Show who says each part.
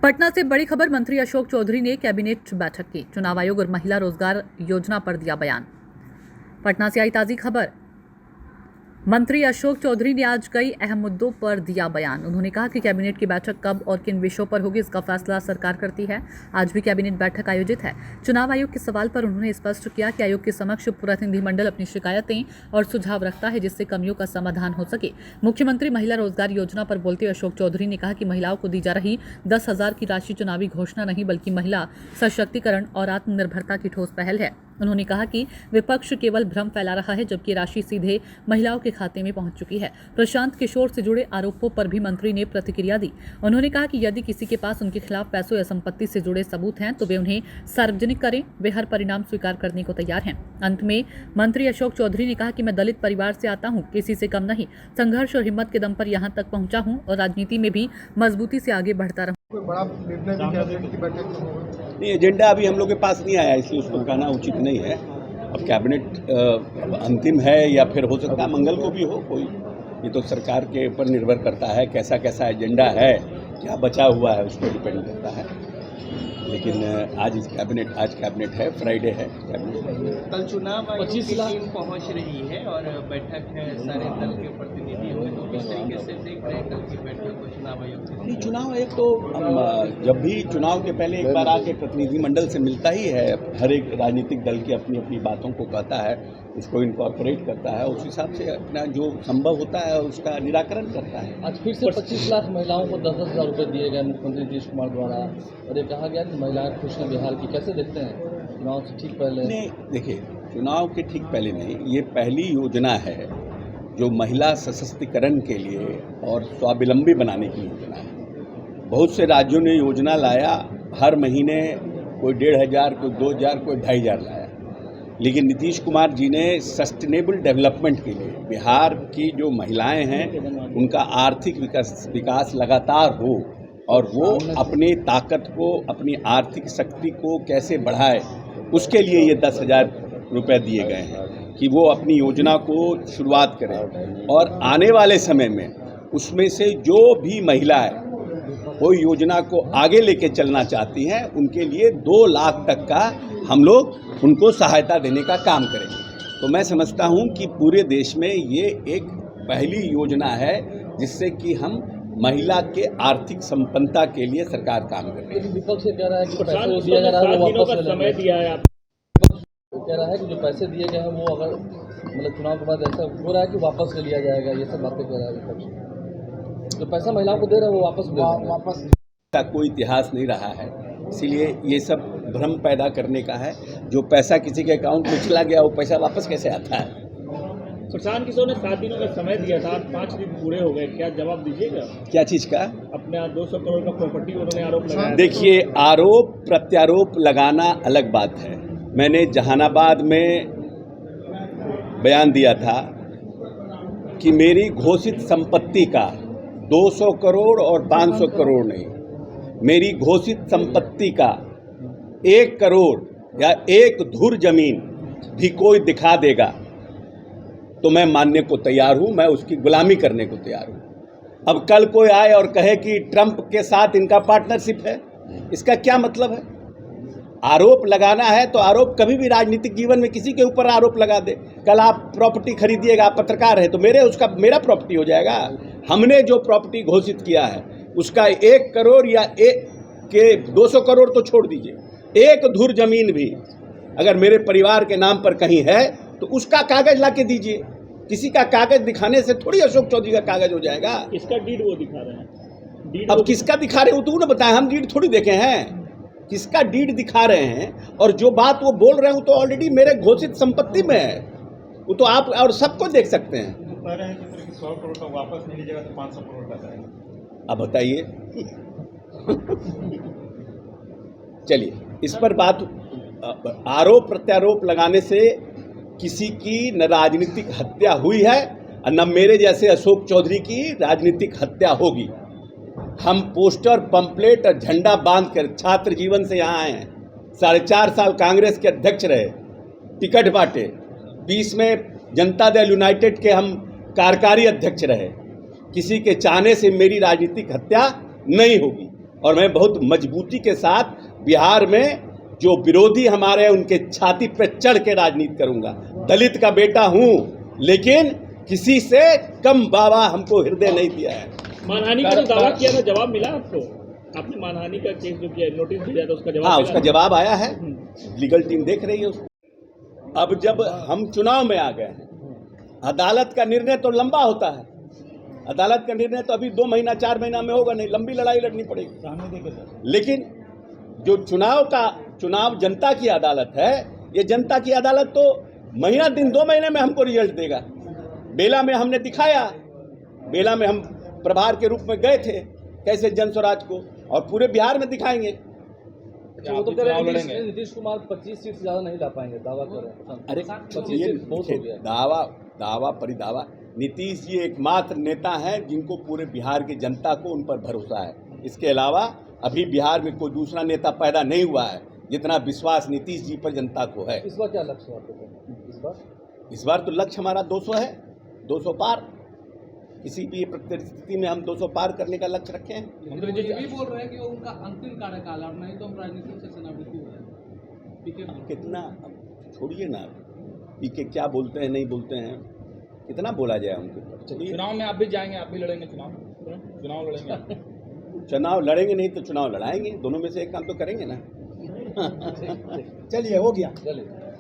Speaker 1: पटना से बड़ी खबर। मंत्री अशोक चौधरी ने कैबिनेट बैठक की। चुनाव आयोग और महिला रोजगार योजना पर दिया बयान। पटना से आई ताजी खबर। मंत्री अशोक चौधरी ने आज कई अहम मुद्दों पर दिया बयान। उन्होंने कहा कि कैबिनेट की बैठक कब और किन विषयों पर होगी, इसका फैसला सरकार करती है। आज भी कैबिनेट बैठक आयोजित है। चुनाव आयोग के सवाल पर उन्होंने स्पष्ट किया कि आयोग के समक्ष प्रतिनिधिमंडल अपनी शिकायतें और सुझाव रखता है, जिससे कमियों का समाधान हो सके। मुख्यमंत्री महिला रोजगार योजना पर बोलते हुए अशोक चौधरी ने कहा कि महिलाओं को दी जा रही 10,000 की राशि चुनावी घोषणा नहीं, बल्कि महिला सशक्तिकरण और आत्मनिर्भरता की ठोस पहल है। उन्होंने कहा कि विपक्ष केवल भ्रम फैला रहा है, जबकि राशि सीधे महिलाओं के खाते में पहुंच चुकी है। प्रशांत किशोर से जुड़े आरोपों पर भी मंत्री ने प्रतिक्रिया दी। उन्होंने कहा कि यदि किसी के पास उनके खिलाफ पैसों या संपत्ति से जुड़े सबूत हैं तो वे उन्हें सार्वजनिक करें। वे हर परिणाम स्वीकार करने को तैयार हैं। अंत में मंत्री अशोक चौधरी ने कहा कि मैं दलित परिवार से आता हूं, किसी से कम नहीं। संघर्ष और हिम्मत के दम पर यहां तक पहुंचा हूं और राजनीति में भी मजबूती से आगे बढ़ता रहूं।
Speaker 2: कोई बड़ा निर्णय भी कैबिनेट की बैठक में होगा?
Speaker 3: नहीं, एजेंडा अभी हम लोग के पास नहीं आया, इसलिए उसको कहना उचित नहीं है। अब कैबिनेट अंतिम है या फिर हो सकता है मंगल को भी हो कोई, ये तो सरकार के ऊपर निर्भर करता है। कैसा कैसा एजेंडा है, क्या बचा हुआ है, उस पर डिपेंड करता है। लेकिन आज कैबिनेट है, फ्राइडे है कैबिनेट।
Speaker 4: कल चुनाव आयोग की टीम पहुंच रही है और बैठक है, सारे दल के प्रतिनिधि होंगे, तो किस तरीके से देख रहे हैं कल की बैठक को चुनाव आयोग?
Speaker 3: चुनाव आयोग तो जब भी चुनाव के पहले एक बार आके प्रतिनिधिमंडल से मिलता ही है। हर एक राजनीतिक दल की अपनी अपनी बातों को कहता है, उसको इनकॉर्पोरेट करता है, उस हिसाब से अपना जो संभव होता है उसका निराकरण करता है।
Speaker 5: आज फिर से 25 लाख महिलाओं को 10,000 रुपये दिए गए मुख्यमंत्री नीतीश कुमार द्वारा, और ये कहा गया कि महिलाएं खुश हैं बिहार की। कैसे देखते हैं चुनाव से ठीक पहले?
Speaker 3: नहीं, देखिए, चुनाव के ठीक पहले नहीं, ये पहली योजना है जो महिला सशक्तिकरण के लिए और स्वावलंबी बनाने की योजना है। बहुत से राज्यों ने योजना लाया, हर महीने कोई 1,500, कोई 2,000, कोई 2,500 लाया। लेकिन नीतीश कुमार जी ने सस्टेनेबल डेवलपमेंट के लिए बिहार की जो महिलाएं हैं उनका आर्थिक विकास लगातार हो और वो अपनी ताकत को, अपनी आर्थिक शक्ति को कैसे बढ़ाए, उसके लिए ये 10,000 रुपये दिए गए हैं कि वो अपनी योजना को शुरुआत करें। और आने वाले समय में उसमें से जो भी महिलाएं कोई योजना को आगे लेके चलना चाहती हैं, उनके लिए 2 लाख तक का हम लोग उनको सहायता देने का काम करेंगे। तो मैं समझता हूं कि पूरे देश में ये एक पहली योजना है जिससे कि हम महिला के आर्थिक संपन्नता के लिए सरकार काम कर रही है।
Speaker 5: विपक्ष कह रहा है कि पैसे दिया जा रहा है वो वापस समय दिया है। कह रहा है कि जो पैसे दिए गए हैं वो अगर मतलब चुनाव के बाद ऐसा हो रहा है कि वापस ले लिया जाएगा, ये सब बातें कह रहा है विपक्ष। जो पैसा महिलाओं को दे रहे हैं वो वापस
Speaker 3: का कोई इतिहास नहीं रहा है, इसीलिए ये सब भ्रम पैदा करने का है। जो पैसा किसी के अकाउंट में चला गया वो पैसा वापस कैसे आता है?
Speaker 6: प्रशांत किशोर ने 7 दिनों का समय दिया था, 5 दिन पूरे हो गए, क्या जवाब दीजिएगा?
Speaker 3: क्या चीज़ का?
Speaker 6: अपने 200 करोड़ का प्रॉपर्टी उन्होंने आरोप लगाया।
Speaker 3: देखिए, आरोप प्रत्यारोप लगाना अलग बात है। मैंने जहानाबाद में बयान दिया था कि मेरी घोषित संपत्ति का 200 करोड़ और 500 करोड़ नहीं, मेरी घोषित संपत्ति का 1 करोड़ या 1 धुर जमीन भी कोई दिखा देगा तो मैं मानने को तैयार हूं, मैं उसकी गुलामी करने को तैयार हूं। अब कल कोई आए और कहे कि ट्रंप के साथ इनका पार्टनरशिप है, इसका क्या मतलब है? आरोप लगाना है तो आरोप कभी भी राजनीतिक जीवन में किसी के ऊपर आरोप लगा दे। कल आप प्रॉपर्टी खरीदिएगा, आप पत्रकार है तो मेरा प्रॉपर्टी हो जाएगा। हमने जो प्रॉपर्टी घोषित किया है उसका 1 करोड़ या 200 करोड़ तो छोड़ दीजिए, 1 धुर जमीन भी अगर मेरे परिवार के नाम पर कहीं है तो उसका कागज ला के दीजिए। किसी का कागज दिखाने से थोड़ी अशोक चौधरी का कागज हो जाएगा।
Speaker 6: इसका डीड वो दिखा रहे हैं।
Speaker 3: अब किसका दिखा रहे हो तो ना बताएं, हम डीड थोड़ी देखे हैं। किसका डीड दिखा रहे हैं और जो बात वो बोल रहे हो तो ऑलरेडी मेरे घोषित संपत्ति में है, वो तो आप और सबको देख सकते हैं।
Speaker 6: कह रहे हैं कि 100 करोड़ का वापस नहीं लीजिएगा तो 500 करोड़ का जाएगा।
Speaker 3: अब बताइए। चलिए, इस पर बात आरोप प्रत्यारोप लगाने से किसी की न राजनीतिक हत्या हुई है और न मेरे जैसे अशोक चौधरी की राजनीतिक हत्या होगी। हम पोस्टर, पंपलेट और झंडा बांधकर छात्र जीवन से यहाँ आए हैं। 4.5 साल कांग्रेस के अध्यक्ष रहे, टिकट बांटे, 20 में जनता दल यूनाइटेड के हम कार्यकारी अध्यक्ष रहे। किसी के चाहने से मेरी राजनीतिक हत्या नहीं होगी। और मैं बहुत मजबूती के साथ बिहार में जो विरोधी हमारे हैं उनके छाती पे चढ़ के राजनीति करूंगा। दलित का बेटा हूं, लेकिन किसी से कम बाबा हमको हृदय नहीं दिया है।
Speaker 6: मानहानि का जो दावा किया था, जवाब मिला आपको? आपने मानहानि का केस जो किया, नोटिस भेजा था, उसका जवाब
Speaker 3: हाँ,
Speaker 6: मिला?
Speaker 3: उसका जवाब आया है, लीगल टीम देख रही है उसको। अब जब हम चुनाव में आ गए हैं, अदालत का निर्णय तो लंबा होता है। अदालत का निर्णय तो अभी 2 महीना 4 महीना में होगा नहीं, लंबी लड़ाई लड़नी पड़ेगी। लेकिन जो चुनाव जनता की अदालत है, ये जनता की अदालत तो महीना दिन 2 महीने में हमको रिजल्ट देगा। बेला में हमने दिखाया, बेला में हम प्रभार के रूप में गए थे कैसे जन स्वराज को, और पूरे बिहार में दिखाएंगे।
Speaker 5: वो तो कह रहे हैं नीतीश कुमार 25 सीट से ज्यादा नहीं ला पाएंगे, दावा कर रहे हैं।
Speaker 3: अरे
Speaker 5: 25 सीट बहुत हो गया।
Speaker 3: दावा परिदावा। नीतीश जी एकमात्र नेता हैं जिनको पूरे बिहार की जनता को उन पर भरोसा है। इसके अलावा अभी बिहार में कोई दूसरा नेता पैदा नहीं हुआ है जितना विश्वास नीतीश जी पर जनता को है।
Speaker 5: इस बार क्या लक्ष्य है आपके?
Speaker 3: इस बार तो लक्ष्य हमारा 200 है, 200 पार। किसी भी परिस्थिति में हम 200 पार करने का लक्ष्य रखे हैं।
Speaker 7: मंत्री जी भी बोल रहे हैं कि वो उनका अंतिम कार्यकाल है, नहीं तो हम राजनीति से सेनापति हो जाएंगे।
Speaker 3: कितना, अब छोड़िए ना, पीके क्या बोलते हैं नहीं बोलते हैं, कितना बोला जाए उनको।
Speaker 6: चुनाव में आप भी जाएंगे, आप भी लड़ेंगे चुनाव लड़ेंगे?
Speaker 3: चुनाव लड़ेंगे नहीं तो चुनाव लड़ाएंगे, दोनों में से एक काम तो करेंगे ना।
Speaker 2: चलिए, हो गया।
Speaker 5: चलिए।